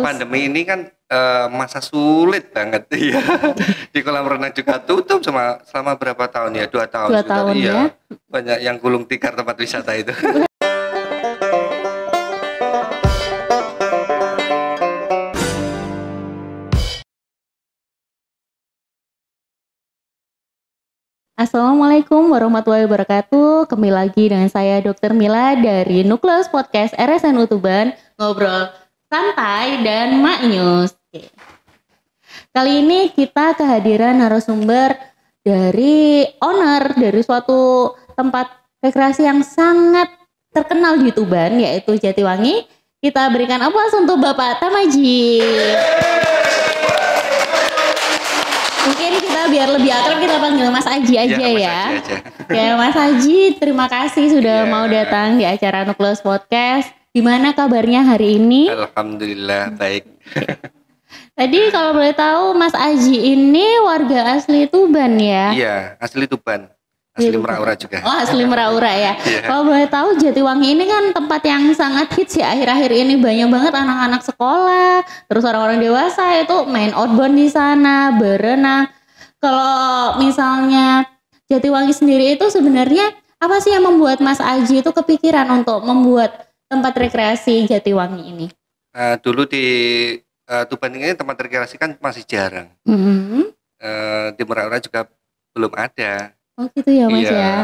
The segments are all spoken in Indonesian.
pandemi ini kan masa sulit banget ya. Di kolam renang juga tutup selama berapa tahun ya? 2 tahun. 2 tahun iya. ya. Banyak yang gulung tikar tempat wisata itu. Assalamualaikum warahmatullahi wabarakatuh. Kembali lagi dengan saya Dr. Mila dari Nukleus Podcast RSNU Tuban, ngobrol santai dan maknyus. Kali ini kita kehadiran narasumber dari owner dari suatu tempat rekreasi yang sangat terkenal di Tuban, yaitu Jatiwangi. Kita berikan aplaus untuk Bapak Tamaji. Mungkin kita biar lebih akrab kita panggil Mas Aji aja ya. Ya Mas Aji, terima kasih sudah mau datang di acara Nukleus Podcast. Gimana kabarnya hari ini? Alhamdulillah baik. Tadi kalau boleh tahu Mas Aji ini warga asli Tuban ya? Iya, asli Tuban. Asli Meraura juga. Oh, asli Meraura ya. Kalau boleh tahu Jatiwangi ini kan tempat yang sangat hits ya akhir-akhir ini, banyak banget anak-anak sekolah, terus orang-orang dewasa itu main outbound di sana, berenang. Kalau misalnya Jatiwangi sendiri itu sebenarnya apa sih yang membuat Mas Aji itu kepikiran untuk membuat tempat rekreasi Jatiwangi ini? Dulu di Tuban ini tempat rekreasi kan masih jarang. Di Meraura juga belum ada. Oh gitu ya Mas iya. ya.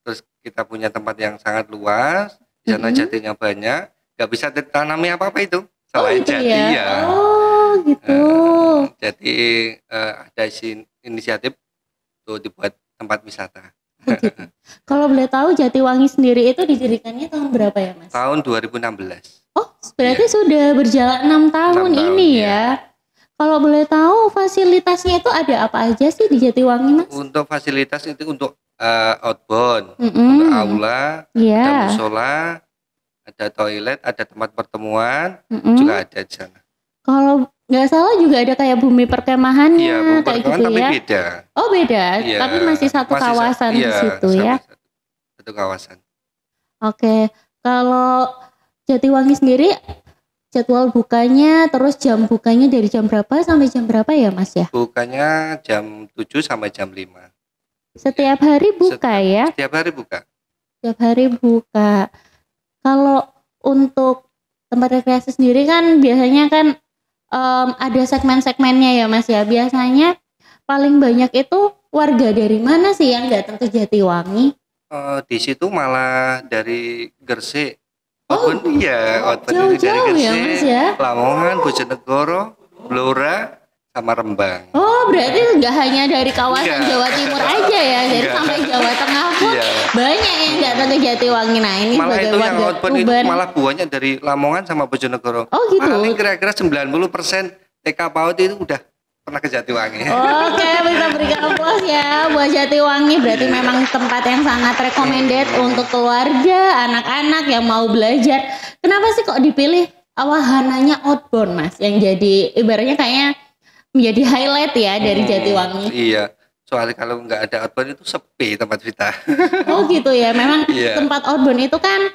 Terus kita punya tempat yang sangat luas, di sana jatinya banyak, nggak bisa ditanami apa-apa itu selain gitu jati ya. Oh gitu. Jadi ada inisiatif untuk dibuat tempat wisata. Oh, gitu. Kalau boleh tahu Jatiwangi sendiri itu didirikannya tahun berapa ya Mas? Tahun 2016. Oh berarti sudah berjalan 6 tahun ini ya. Kalau boleh tahu fasilitasnya itu ada apa aja sih di Jatiwangi Mas? Untuk fasilitas itu untuk outbound, untuk aula, ada musola, ada toilet, ada tempat pertemuan, juga ada di sana. Kalau nggak salah juga ada kayak bumi perkemahannya, iya, bumi kayak perkemahan gitu tapi ya? beda. Oh beda, iya, tapi masih satu kawasan di situ ya? Satu kawasan. Oke, kalau Jatiwangi sendiri jadwal bukanya, terus jam bukanya dari jam berapa sampai jam berapa ya Mas ya? Bukanya jam 7 sampai jam 5. Setiap hari buka ya? Setiap hari buka. Setiap hari buka. Kalau untuk tempat rekreasi sendiri kan biasanya kan ada segmen-segmennya ya Mas ya. Biasanya paling banyak itu warga dari mana sih yang datang ke Jatiwangi? Di situ malah dari Gresik. Outbound dari Gresik, ya Mas ya? Lamongan, Bojonegoro, Blora, sama Rembang. Oh berarti nggak hanya dari kawasan Jawa Timur aja ya, dari sampai Jawa Tengah pun banyak yang datang ke Jatiwangi. Nah ini malah sebagai itu warga yang outbound itu malah buahnya dari Lamongan sama Bojonegoro. Oh gitu. Paling kira-kira 90% TK PAUD itu udah pernah ke Jatiwangi. Oke, bisa berikan aplaus ya buat Jatiwangi. Berarti memang tempat yang sangat recommended untuk keluarga, anak-anak yang mau belajar. Kenapa sih kok dipilih wahananya outbound Mas? Yang jadi ibaratnya kayaknya menjadi highlight ya dari Jatiwangi. Iya, soalnya kalau nggak ada outbound itu sepi tempat kita. Oh gitu ya, memang tempat outbound itu kan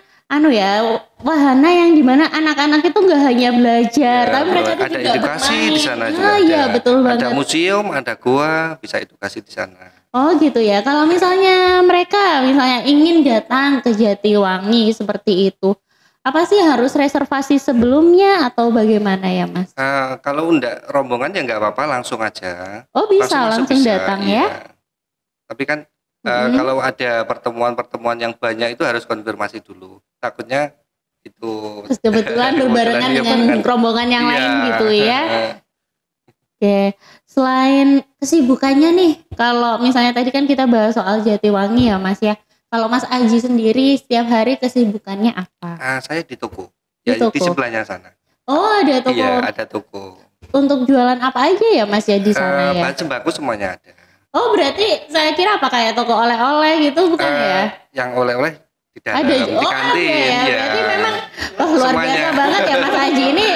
wahana yang dimana anak-anak itu nggak hanya belajar, tapi mereka itu ada juga edukasi bermain. di sana juga. Iya betul banget. Ada museum, ada gua, bisa edukasi di sana. Oh gitu ya. Kalau misalnya mereka ingin datang ke Jatiwangi seperti itu, apa sih harus reservasi sebelumnya atau bagaimana ya Mas? Kalau enggak rombongan ya nggak apa-apa, langsung aja. Oh bisa langsung datang ya? Tapi kan kalau ada pertemuan-pertemuan yang banyak itu harus konfirmasi dulu. Takutnya itu terus kebetulan berbarengan dengan rombongan yang lain gitu ya. Oke, selain kesibukannya nih, kalau misalnya tadi kan kita bahas soal Jatiwangi ya Mas ya. Kalau Mas Aji sendiri setiap hari kesibukannya apa? Saya di toko. Di sebelahnya sana. Oh ada toko. Iya ada toko. Untuk jualan apa aja ya Mas ya di sana ya? Bahan sembako semuanya ada. Oh berarti saya kira apa kayak toko oleh-oleh gitu bukan ya? Yang oleh-oleh di dalam, ada di kantin. Ya. Berarti memang luar biasa banget ya Mas Aji ini.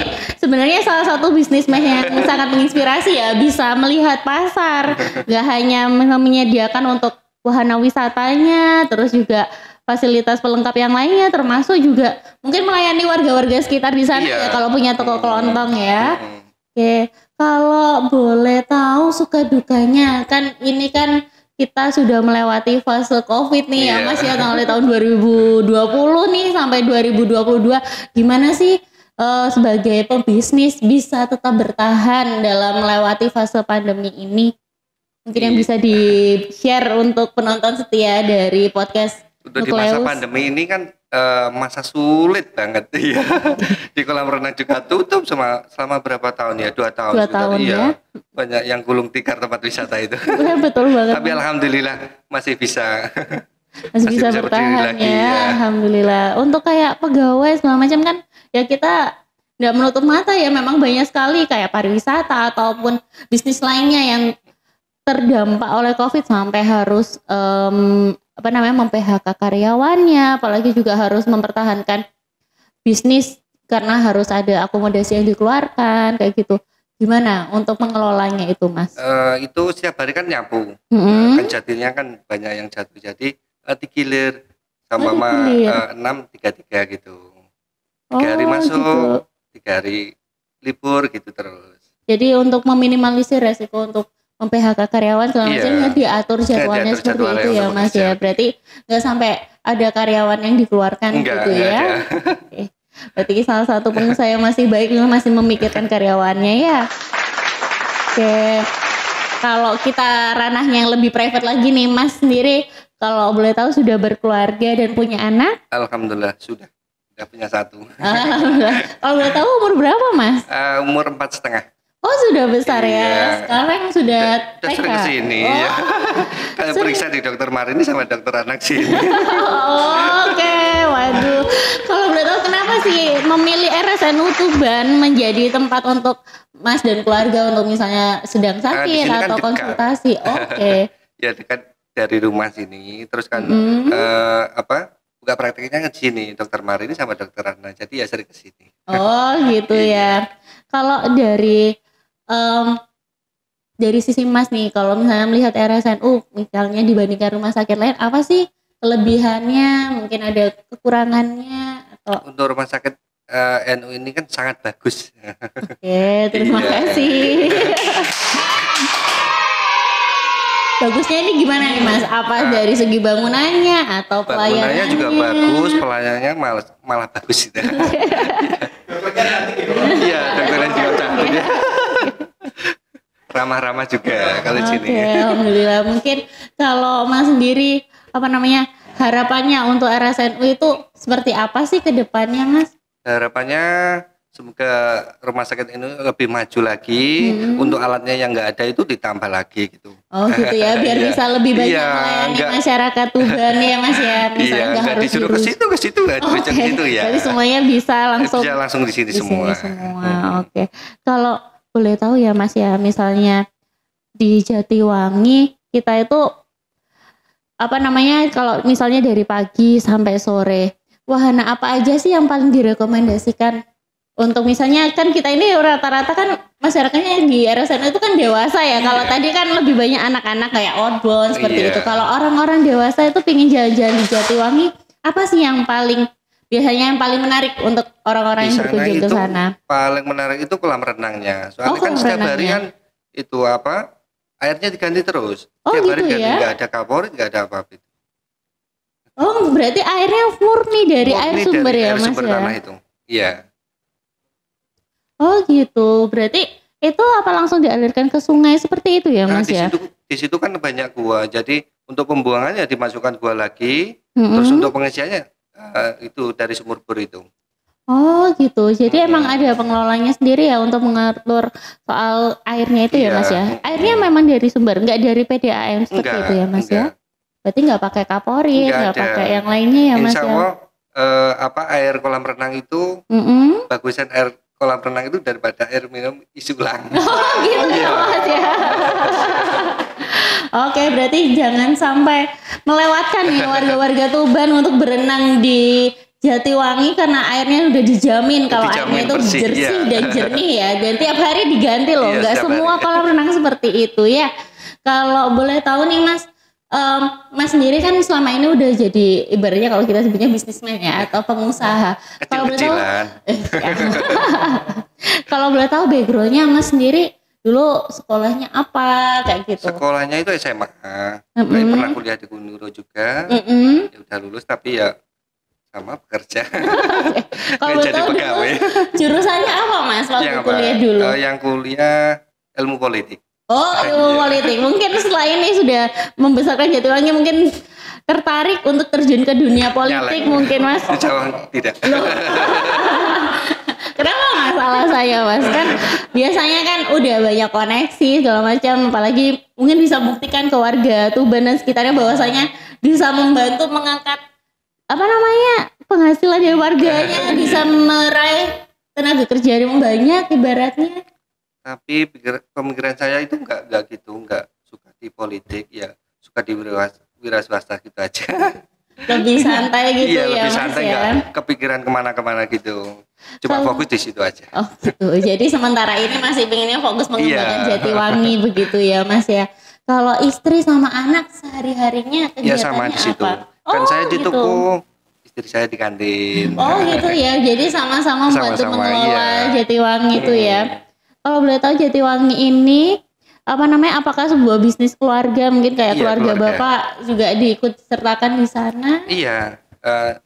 Sebenarnya salah satu bisnismen yang sangat menginspirasi ya, bisa melihat pasar, gak hanya menyediakan untuk wahana wisatanya, terus juga fasilitas pelengkap yang lainnya, termasuk juga mungkin melayani warga-warga sekitar di sana ya kalau punya toko kelontong ya. Oke, kalau boleh tahu suka dukanya, kan ini kan kita sudah melewati fase COVID nih ya Mas ya, mulai tahun 2020 nih sampai 2022. Gimana sih sebagai pebisnis bisa tetap bertahan dalam melewati fase pandemi ini? Mungkin yang bisa di-share untuk penonton setia dari podcast Untuk Nukleus. Di masa pandemi ini kan masa sulit banget ya. Di kolam renang juga tutup selama berapa tahun ya? 2 tahun. 2 tahun ya. Banyak yang gulung tikar tempat wisata itu. Ya, betul banget. Tapi alhamdulillah masih bisa. Masih bisa bertahan lagi, ya. Alhamdulillah. Untuk kayak pegawai segala macam kan ya kita nggak menutup mata ya, memang banyak sekali kayak pariwisata ataupun bisnis lainnya yang terdampak oleh COVID sampai harus mem-PHK karyawannya, apalagi juga harus mempertahankan bisnis karena harus ada akomodasi yang dikeluarkan kayak gitu. Gimana untuk mengelolanya itu, Mas? Itu setiap hari kan nyapu, kan jadinya kan banyak yang jatuh, jadi digilir sama 6-3-3 gitu. 3 hari masuk, gitu. 3 hari libur gitu terus. Jadi untuk meminimalisir resiko untuk mem-PHK karyawan segala macamnya diatur jadwalnya seperti itu ya Mas ya. Berarti nggak sampai ada karyawan yang dikeluarkan gitu ya. Oke. Berarti salah satu pengusaha yang masih baik masih memikirkan karyawannya ya. Oke. Kalau kita ranahnya yang lebih private lagi nih, Mas sendiri kalau boleh tahu sudah berkeluarga dan punya anak? Alhamdulillah sudah punya 1. Kalau boleh tahu umur berapa, Mas? Umur 4,5. Oh sudah besar ya, sekarang sudah TK. Sering kesini ya. Kayak periksa di dokter Marini sama dokter anak sini. Oke, waduh. Kalau boleh tahu kenapa sih memilih RSNU Tuban menjadi tempat untuk Mas dan keluarga untuk misalnya sedang sakit atau kan konsultasi? Oke. Ya dekat dari rumah sini, terus kan buka prakteknya ke sini, dokter Marini sama dokter Ana. Jadi ya sering ke sini. Oh, gitu ya. Kalau dari sisi Mas nih, kalau misalnya melihat RSNU misalnya dibandingkan rumah sakit lain, apa sih kelebihannya? Mungkin ada kekurangannya atau? Untuk rumah sakit NU ini kan sangat bagus. Oke, terima kasih. Bagusnya ini gimana nih Mas? Apa dari segi bangunannya atau pelayanannya? Bangunannya juga bagus, pelayanannya malah bagus gitu. Iya, dokternya juga cantik ya. Ramah-ramah juga kalau sini. Alhamdulillah. Mungkin kalau Mas sendiri harapannya untuk RSNU itu seperti apa sih ke depannya, Mas? Harapannya semoga rumah sakit ini lebih maju lagi, untuk alatnya yang nggak ada itu ditambah lagi gitu. Oh gitu ya, biar bisa lebih banyak melayani masyarakat Tuban ya Mas ya. Misalnya nggak harus disuruh ke situ nggak disuruh ke situ ya. Jadi semuanya bisa langsung di sini semua. Oke. Kalau boleh tahu ya Mas ya, misalnya di Jatiwangi kita itu kalau misalnya dari pagi sampai sore, wahana apa aja sih yang paling direkomendasikan? Untuk misalnya kan kita ini rata-rata kan masyarakatnya di RSNU itu kan dewasa ya. Kalau tadi kan lebih banyak anak-anak kayak outbound seperti itu. Kalau orang-orang dewasa itu pingin jalan-jalan di Jatiwangi, apa sih yang biasanya yang paling menarik untuk orang-orang yang berkunjung ke sana? Paling menarik itu kolam renangnya. Soalnya kan setiap hari kan itu airnya diganti terus. Setiap hari ganti, nggak ada kaporit, nggak ada apa-apa. Oh berarti airnya murni dari air sumber ya Mas sumber ya? Tanah itu. Iya. Oh gitu, berarti itu apa langsung dialirkan ke sungai seperti itu ya Mas ya? Di situ kan banyak gua, jadi untuk pembuangannya dimasukkan gua lagi, terus untuk pengisiannya itu dari sumur bor itu. Oh gitu, jadi emang ada pengelolanya sendiri ya untuk mengatur soal airnya itu ya Mas ya? Airnya memang dari sumber, nggak dari PDAM seperti itu ya Mas ya? Berarti nggak pakai kaporit, nggak pakai yang lainnya ya Mas ya? Insya Allah air kolam renang itu bagusan air kolam renang itu daripada air minum isi ulang. Oh gitu ya Mas ya. Oke, berarti jangan sampai melewatkan nih warga-warga Tuban untuk berenang di Jatiwangi karena airnya udah dijamin kalau airnya itu bersih, bersih dan jernih ya. Dan tiap hari diganti loh, nggak semua kolam renang seperti itu ya. Kalau boleh tahu nih Mas, Mas sendiri kan selama ini udah jadi ibaratnya kalau kita sebutnya bisnismen ya atau pengusaha. Kalau boleh tahu, kalau boleh tahu backgroundnya Mas sendiri dulu sekolahnya apa kayak gitu? Sekolahnya itu SMA. Tapi pernah kuliah di Gunuro juga. Ya udah lulus tapi ya sama bekerja. Kalau boleh jadi tahu pegawai. Jurusannya apa Mas waktu kuliah dulu? Yang kuliah ilmu politik. Oh, ilmu politik. Mungkin setelah ini sudah membesarkan Jatiwangi mungkin tertarik untuk terjun ke dunia politik mungkin Mas? Jawab tidak. Kenapa masalah saya Mas? Kan biasanya kan udah banyak koneksi segala macam, apalagi mungkin bisa buktikan ke warga Tuban dan sekitarnya bahwasanya bisa membantu mengangkat penghasilan dari warganya, bisa meraih tenaga kerja yang banyak ibaratnya. Tapi pemikiran saya itu enggak gitu, enggak suka di politik, ya suka di wira swasta gitu aja. Lebih santai gitu ya lebih Mas santai, ya. Enggak kepikiran kemana-kemana gitu. Cuma fokus di situ aja. Oh gitu. Jadi sementara ini masih pengennya fokus mengembangkan Jatiwangi begitu ya Mas ya. Kalau istri sama anak sehari-harinya kegiatannya ya sama di situ. apa? Kan saya di toko, istri saya di kantin. Oh gitu ya. Jadi sama-sama membantu mengelola Jatiwangi itu ya. Kalau boleh tahu Jatiwangi ini apakah sebuah bisnis keluarga, mungkin kayak keluarga Bapak juga diikut sertakan di sana? Iya,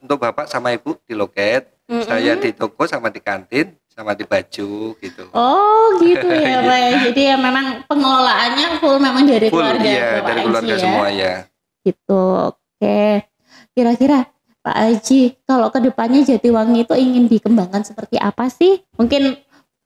untuk Bapak sama Ibu di loket, saya di toko sama di kantin sama di baju gitu. Oh gitu ya Pak ya. Jadi ya memang pengelolaannya full memang dari keluarga Bapak dari keluarga Aji, semua ya. Gitu. Oke. Kira-kira Pak Aji, kalau kedepannya Jatiwangi itu ingin dikembangkan seperti apa sih? Mungkin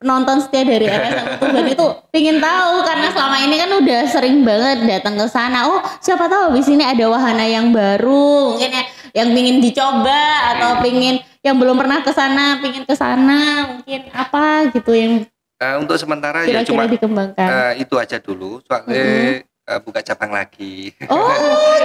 nonton setia dari RSN Tuban itu pingin tahu, karena selama ini kan udah sering banget datang ke sana. Oh, siapa tahu di sini ada wahana yang baru, mungkin ya yang pingin dicoba atau pingin yang belum pernah ke sana, pingin ke sana, mungkin apa gitu yang untuk sementara kira-kira ya cuma dikembangkan. Itu aja dulu, soalnya buka cabang lagi. Oh,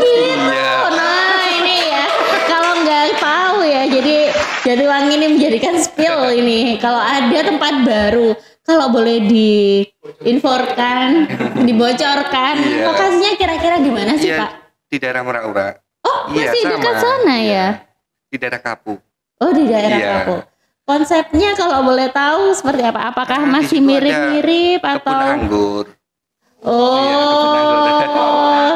gitu. Nah, ini ya. Kalau nggak tahu ya, jadi Jatiwangi ini menjadikan spill ini. Kalau ada tempat baru, kalau boleh diinformasikan, dibocorkan, lokasinya kira-kira gimana sih Pak? Di daerah Muraura. Oh, masih dekat sana ya? Di daerah Kapuk. Oh, di daerah Kapuk. Konsepnya kalau boleh tahu seperti apa? Apakah masih mirip-mirip atau? Kebun anggur. Oh.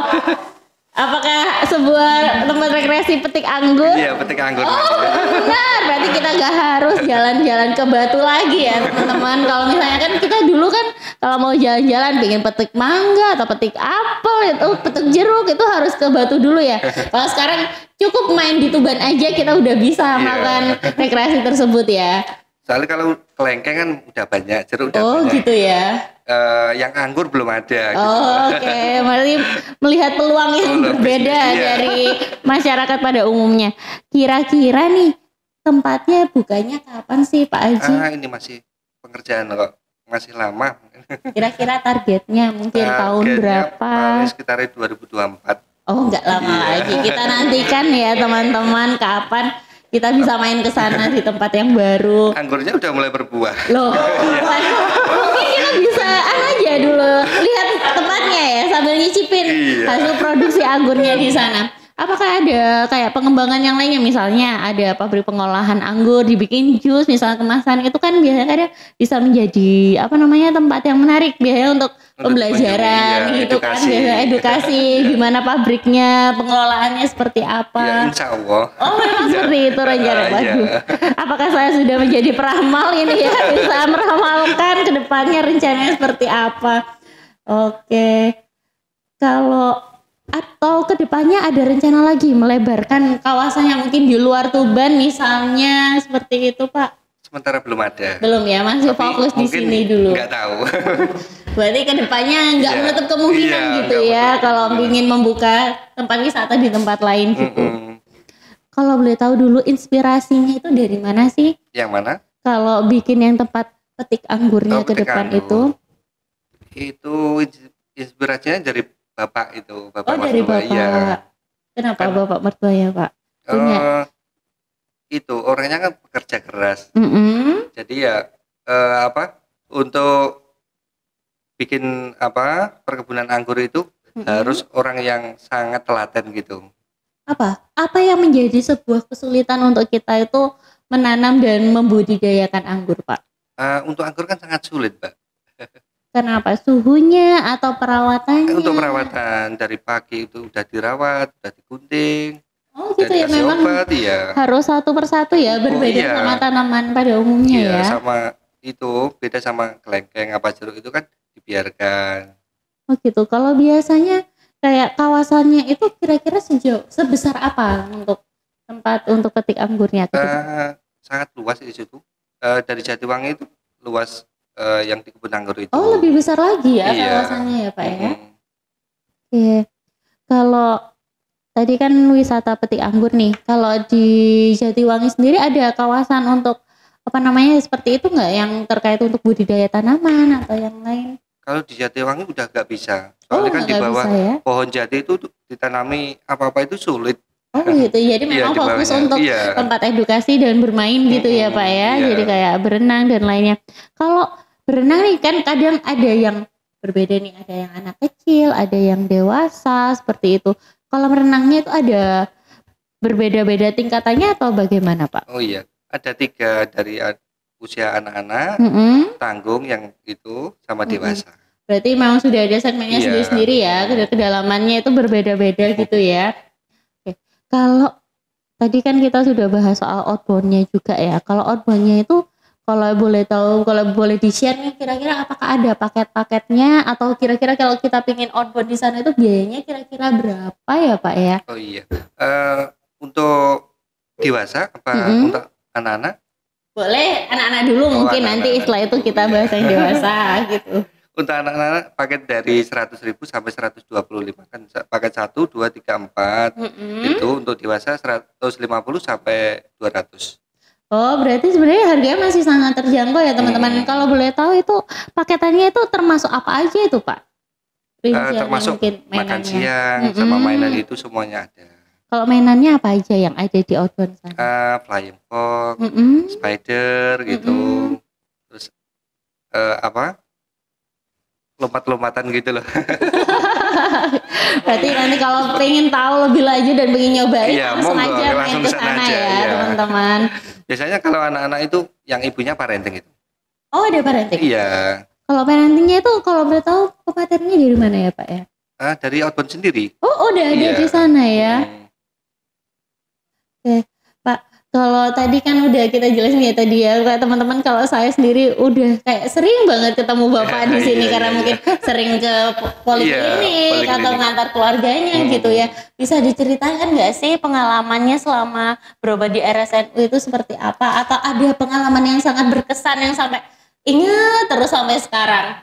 Apakah sebuah tempat rekreasi petik anggur? Iya, petik anggur. Benar, berarti kita gak harus jalan-jalan ke Batu lagi ya teman-teman. Kalau misalnya kan kita dulu kan kalau mau jalan-jalan pengen petik mangga atau petik apel itu, petik jeruk itu harus ke Batu dulu ya. Kalau sekarang cukup main di Tuban aja kita udah bisa melakukan rekreasi tersebut ya. Soalnya kalau kelengkeng kan udah banyak, jeruk udah banyak. Oh gitu ya. Yang anggur belum ada. Oke. Berarti melihat peluang yang berbeda dari masyarakat pada umumnya. Kira-kira nih tempatnya bukanya kapan sih Pak Haji? Ini masih pengerjaan kok, masih lama. Kira-kira targetnya mungkin tahun berapa? Sekitar 2024. Oh nggak lama lagi, kita nantikan ya teman-teman kapan kita bisa main ke sana di tempat yang baru. Anggurnya udah mulai berbuah. Loh, mungkin kita bisa aja dulu lihat tempatnya ya sambil nyicipin hasil produksi anggurnya di sana. Apakah ada kayak pengembangan yang lainnya, misalnya ada pabrik pengolahan anggur dibikin jus misalnya kemasan, itu kan biasanya kadang bisa menjadi tempat yang menarik biasanya untuk pembelajaran gitu kan, biasanya edukasi gimana pabriknya, pengelolaannya seperti apa. Ya insya Allah. Oh memang seperti itu rencana. Waduh, apakah saya sudah menjadi peramal ini ya, bisa meramalkan ke depannya rencananya seperti apa. Oke, kalau atau kedepannya ada rencana lagi melebarkan kawasan yang mungkin di luar Tuban misalnya seperti itu Pak? Sementara belum ada. Belum ya, masih fokus di sini dulu. Nggak tahu. Berarti kedepannya nggak menutup kemungkinan gitu ya kalau ingin membuka tempat wisata di tempat lain gitu. Kalau boleh tahu dulu inspirasinya itu dari mana sih? Yang mana? Kalau bikin yang tempat petik anggurnya ke depan anggur. Itu inspirasinya dari Bapak itu, Bapak mertua. Dari Bapak. Ya. Kenapa kan, Bapak mertua ya Pak? Itu orangnya kan pekerja keras. Jadi ya untuk bikin perkebunan anggur itu harus orang yang sangat telaten gitu. Apa yang menjadi sebuah kesulitan untuk kita itu menanam dan membudidayakan anggur, Pak? Untuk anggur kan sangat sulit, Mbak. Kenapa? Suhunya atau perawatannya? Untuk perawatan dari pagi itu udah dirawat, udah digunting, Oh udah gitu ya, dikasih memang obat, iya. harus satu persatu ya, berbeda iya. sama tanaman pada umumnya Iya, ya. sama itu beda sama kelengkeng apa jeruk itu kan dibiarkan. Oh gitu. Kalau biasanya kayak kawasannya itu kira-kira sebesar apa untuk tempat untuk petik anggurnya? Sangat luas di situ. Dari Jatiwangi itu luas yang di kebun anggur itu. Oh lebih besar lagi ya Iya. kawasannya ya Pak ya. Oke. Kalau tadi kan wisata petik anggur nih. Kalau di Jatiwangi sendiri ada kawasan untuk apa namanya seperti itu nggak yang terkait untuk budidaya tanaman atau yang lain? Kalau di Jatiwangi udah nggak bisa. Soalnya kan di bawah bisa, ya? pohon jati itu ditanami apa-apa itu sulit. Oh gitu, jadi memang fokus untuk tempat edukasi dan bermain gitu ya Pak ya. Iya. Jadi kayak berenang dan lainnya. Kalau berenang nih kan kadang ada yang berbeda nih, ada yang anak kecil, ada yang dewasa seperti itu. Kalau berenangnya itu ada berbeda-beda tingkatannya atau bagaimana Pak? Oh iya, ada 3 dari usia anak-anak, tanggung yang itu sama dewasa. Berarti memang sudah ada segmennya sendiri-sendiri ya, kedalamannya itu berbeda-beda gitu ya. Oke. Kalau tadi kan kita sudah bahas soal outbound-nya juga ya. Kalau outbound-nya itu kalau boleh tahu, kalau boleh di-share nih kira-kira apakah ada paket-paketnya atau kira-kira kalau kita pingin outbound di sana itu biayanya kira-kira berapa ya Pak ya? Oh iya. Untuk dewasa apa untuk anak-anak? Boleh anak-anak dulu mungkin nanti setelah itu kita bahas yang dewasa gitu. Untuk anak-anak paket dari 100.000 sampai 125 kan paket 1, 2, 3, 4 itu untuk dewasa 150 sampai 200. Oh berarti sebenarnya harganya masih sangat terjangkau ya teman-teman. Kalau boleh tahu itu paketannya itu termasuk apa aja itu Pak? Termasuk makan siang sama mainan itu semuanya ada. Kalau mainannya apa aja yang ada di outbound sana? Flying fox, spider gitu, terus lompat-lompatan gitu loh. Berarti nanti kalau pengen tahu lebih lanjut dan pengen nyobain langsung aja main ke sana ya teman-teman. Biasanya kalau anak-anak itu yang ibunya parenting itu. Oh ada parenting? Iya. Kalau parentingnya itu kalau boleh tahu pematerinya dari mana ya Pak ya? Dari outbound sendiri. Oh udah ada di sana ya. Oke Pak, kalau tadi kan udah kita jelasin ya tadi ya teman-teman, kalau saya sendiri udah kayak sering banget ketemu Bapak di sini karena mungkin sering ke poliklinik atau ngantar keluarganya gitu ya. Bisa diceritakan nggak sih pengalamannya selama berobat di RSNU itu seperti apa? Atau ada pengalaman yang sangat berkesan yang sampai ingat terus sampai sekarang?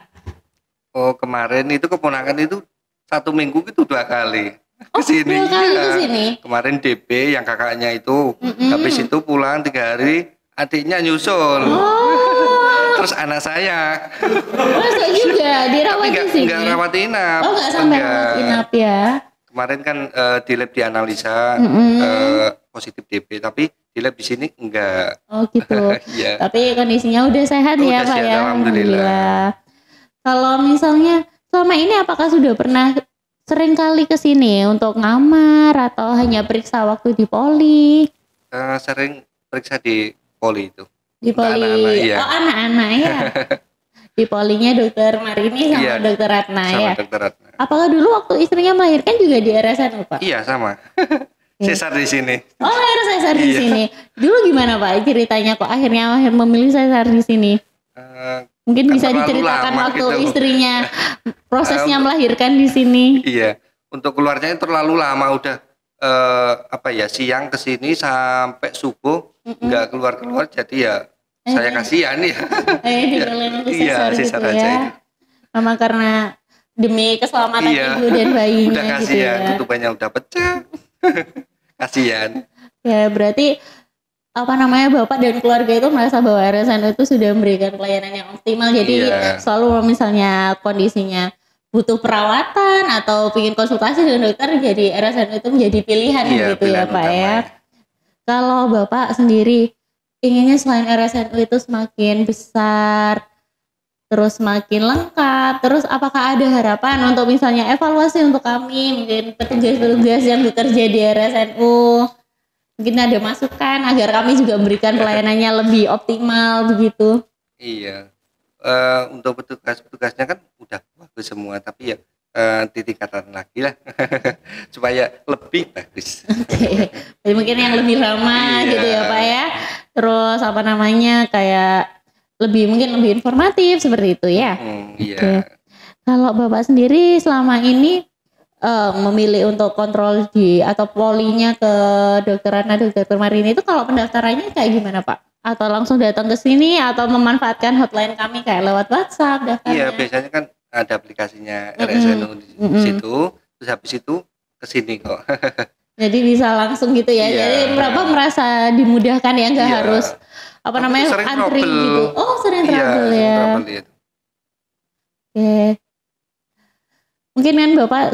Oh kemarin itu keponakan itu 1 minggu itu 2 kali. Kesini, 2 kali kesini. Kemarin DP yang kakaknya itu, habis itu pulang 3 hari, adiknya nyusul. Terus anak saya. Masa juga dirawat di sini? Enggak rawat inap. Oh enggak sampai rawat inap ya. Kemarin kan di lab dianalisa positif DP, tapi di lab di sini enggak. Oh gitu. Yeah. Tapi kondisinya udah sehat ya Pak ya. Alhamdulillah. Kalau misalnya selama ini apakah sudah pernah sering kali ke sini untuk ngamar atau hanya periksa waktu di poli? Sering periksa di poli itu. Di poli. Anak-anak, iya. Oh anak-anak ya. Di polinya Dokter Marini sama Dokter Ratna ya. Dokter Ratna. Apakah dulu waktu istrinya melahirkan juga di RSNU Pak? Iya sama. Sesar di sini. Oh lahir sesar di sini. Dulu gimana Pak ceritanya kok akhirnya memilih sesar di sini? Mungkin bisa diceritakan waktu gitu. Istrinya prosesnya melahirkan di sini. Iya, untuk keluarnya terlalu lama udah siang ke sini sampai subuh nggak keluar jadi ya saya kasihan ya. Iya, sesar gitu aja ya. Memang karena demi keselamatan ibu dan bayinya udah kasihan, gitu ya. Tutupannya udah pecah. Kasihan. Ya, berarti Bapak dan keluarga itu merasa bahwa RSNU itu sudah memberikan pelayanan yang optimal. Jadi selalu misalnya kondisinya butuh perawatan atau ingin konsultasi dengan dokter, jadi RSNU itu menjadi pilihan gitu ya Pak ya. Kalau Bapak sendiri inginnya selain RSNU itu semakin besar, terus makin lengkap. Terus apakah ada harapan untuk misalnya evaluasi untuk kami, mungkin petugas-petugas yang bekerja di RSNU, mungkin ada masukan agar kami juga memberikan pelayanannya lebih optimal begitu? Iya, untuk petugas-petugasnya kan udah bagus semua, tapi ya ditingkatkan lagi lah supaya lebih bagus. Oke. Jadi mungkin yang lebih ramah gitu ya Pak ya. Terus apa namanya, kayak mungkin lebih informatif seperti itu ya. Iya. Oke. Kalau Bapak sendiri selama ini memilih untuk kontrol atau polinya ke Dokter Ana, Dokter Marini itu, kalau pendaftarannya kayak gimana Pak? Atau langsung datang ke sini atau memanfaatkan hotline kami kayak lewat WhatsApp daftarnya? Iya, biasanya kan ada aplikasinya RSNU di situ, terus habis itu ke sini kok. Jadi bisa langsung gitu ya. Jadi Bapak merasa dimudahkan ya, nggak harus antri gitu. Oh, sering trouble ya. Oke. Mungkin kan Bapak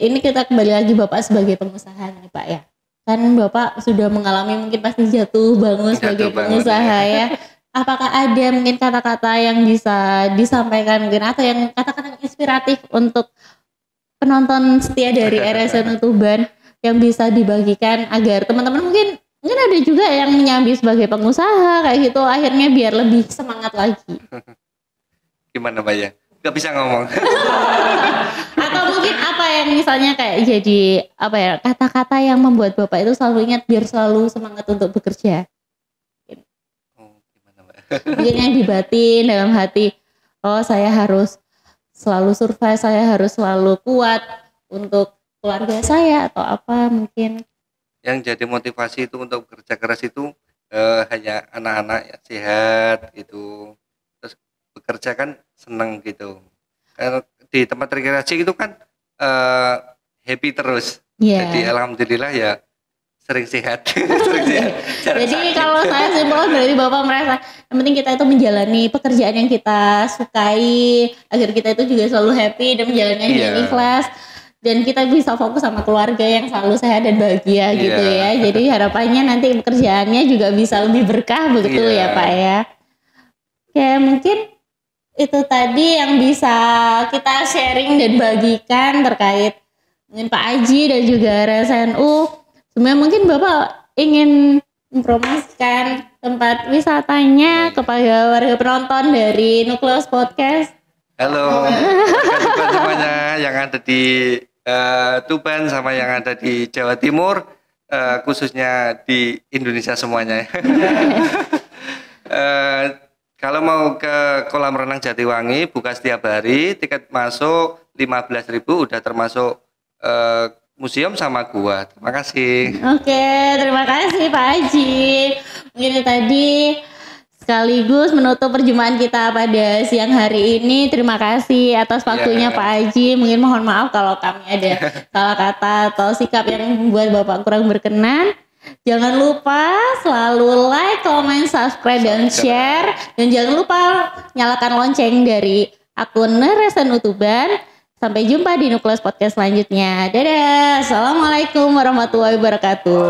ini kita kembali lagi Bapak sebagai pengusaha nih Pak ya. Kan Bapak sudah mengalami mungkin pasti jatuh bangun sebagai pengusaha ya. Apakah ada mungkin kata-kata yang bisa disampaikan mungkin, atau yang kata-kata inspiratif untuk penonton setia dari RSNU Tuban yang bisa dibagikan agar teman-teman mungkin ada juga yang menyambi sebagai pengusaha kayak gitu, akhirnya biar lebih semangat lagi. Gimana Pak ya? Gak bisa ngomong. Atau mungkin apa yang misalnya kayak jadi kata-kata yang membuat Bapak itu selalu ingat biar selalu semangat untuk bekerja. Gimana Mbak? Mungkin yang di batin, dalam hati, saya harus selalu survive, saya harus selalu kuat untuk keluarga saya atau apa mungkin. Yang jadi motivasi itu untuk bekerja keras itu hanya anak-anak yang sehat gitu, terus bekerja kan seneng gitu. Karena di tempat rekreasi itu kan happy terus. Jadi alhamdulillah ya sering sehat. Jadi kalau saya simpulkan berarti Bapak merasa yang penting kita itu menjalani pekerjaan yang kita sukai agar kita itu juga selalu happy dan menjalannya dengan ikhlas. Dan kita bisa fokus sama keluarga yang selalu sehat dan bahagia gitu ya. Jadi harapannya nanti pekerjaannya juga bisa lebih berkah begitu ya Pak ya. Oke, mungkin itu tadi yang bisa kita sharing dan bagikan terkait dengan Pak Aji dan juga RSNU. Sebenarnya mungkin Bapak ingin mempromosikan tempat wisatanya kepada warga penonton dari Nukleus Podcast. Halo, semuanya yang ada di Tuban sama yang ada di Jawa Timur, khususnya di Indonesia semuanya. Kalau mau ke kolam renang Jatiwangi buka setiap hari, tiket masuk 15.000, udah termasuk museum sama gua. Terima kasih. Oke, terima kasih Pak Haji. Mungkin tadi sekaligus menutup perjumpaan kita pada siang hari ini. Terima kasih atas waktunya Pak Haji. Mungkin mohon maaf kalau kami ada salah kata atau sikap yang membuat Bapak kurang berkenan. Jangan lupa selalu like, comment, subscribe, dan share. Dan jangan lupa nyalakan lonceng dari akun RSNU Tuban. Sampai jumpa di Nukleus Podcast selanjutnya. Dadah. Assalamualaikum warahmatullahi wabarakatuh.